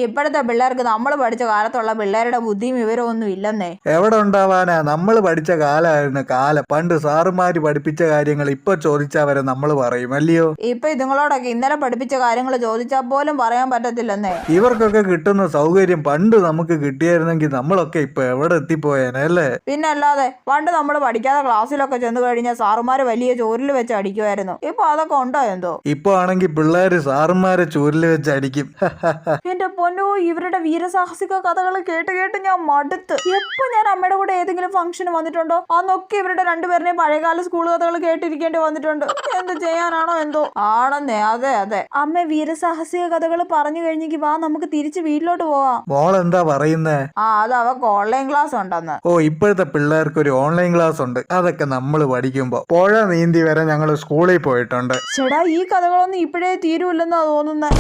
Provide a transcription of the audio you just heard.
ഇപ്പോഴത്തെ പിള്ളേർക്ക് നമ്മൾ പഠിച്ച കാലത്തുള്ള പിള്ളേരുടെ ബുദ്ധിയും വിവരമൊന്നും ഇല്ലെന്നേ. എവിടെ ഉണ്ടാവാനാ, നമ്മൾ പഠിച്ച കാലമായിരുന്നു കാലം. പണ്ട് സാറുമാര് പഠിപ്പിച്ച കാര്യങ്ങൾ ഇപ്പൊ ചോദിച്ചാ വരെ നമ്മൾ പറയും അല്ലയോ. ഇപ്പൊ ഇതുങ്ങളോടൊക്കെ ഇന്നലെ പഠിപ്പിച്ച കാര്യങ്ങൾ ചോദിച്ചാൽ പോലും പറയാൻ പറ്റത്തില്ലെന്നേ. ഇവർക്കൊക്കെ കിട്ടുന്ന സൗകര്യം പണ്ട് നമുക്ക് കിട്ടിയായിരുന്നെങ്കിൽ നമ്മളൊക്കെ ഇപ്പൊ എവിടെ എത്തിപ്പോയേനെ അല്ലേ. പിന്നെ അല്ലാതെ പണ്ട് നമ്മൾ പഠിക്കാതെ ക്ലാസ്സിലൊക്കെ ചെന്ന് കഴിഞ്ഞാൽ സാറുമാര് വലിയ ചോരിൽ വെച്ച് അടിക്കുമായിരുന്നു. ഇപ്പൊ അതൊക്കെ ഉണ്ടോ എന്തോ. ഇപ്പൊ ആണെങ്കിൽ പിള്ളേര് സാറുമാരെ ചൂരിൽ വെച്ച് അടിക്കും. എന്റെ പൊന്നോ, ഇവരുടെ വീരസാഹസിക കഥകൾ കേട്ട് കേട്ട് ഞാൻ മടുത്ത്. എപ്പോ ഞാൻ അമ്മയുടെ കൂടെ ഏതെങ്കിലും ഫംഗ്ഷന് വന്നിട്ടുണ്ടോ അന്നൊക്കെ ഇവരുടെ രണ്ടുപേരുടെയും പഴയകാല സ്കൂൾ കഥകൾ കേട്ടിരിക്കേണ്ടി വന്നിട്ടുണ്ട്. എന്ത് ചെയ്യാനാണോ എന്തോ. ആണെന്നേ, അതെ അതെ. അമ്മ വീരസാഹസിക കഥകൾ പറഞ്ഞു കഴിഞ്ഞെങ്കിൽ വാ നമുക്ക് തിരിച്ച് വീട്ടിലോട്ട് പോവാം. മോളെന്താ പറയുന്നേ? അത് അവക്ക് ഓൺലൈൻ ക്ലാസ് ഉണ്ടെന്ന്. ഓ, ഇപ്പോഴത്തെ പിള്ളേർക്ക് ഒരു ഓൺലൈൻ ക്ലാസ് ഉണ്ട്. അതൊക്കെ നമ്മൾ പഠിക്കുമ്പോ പുഴ നീന്തി വരെ ഞങ്ങൾ സ്കൂളിൽ പോയിട്ടുണ്ട്. ചേടാ, ഈ കഥകളൊന്നും ഇപ്പോഴേ തീരൂല്ലെന്നാ തോന്നുന്നേ.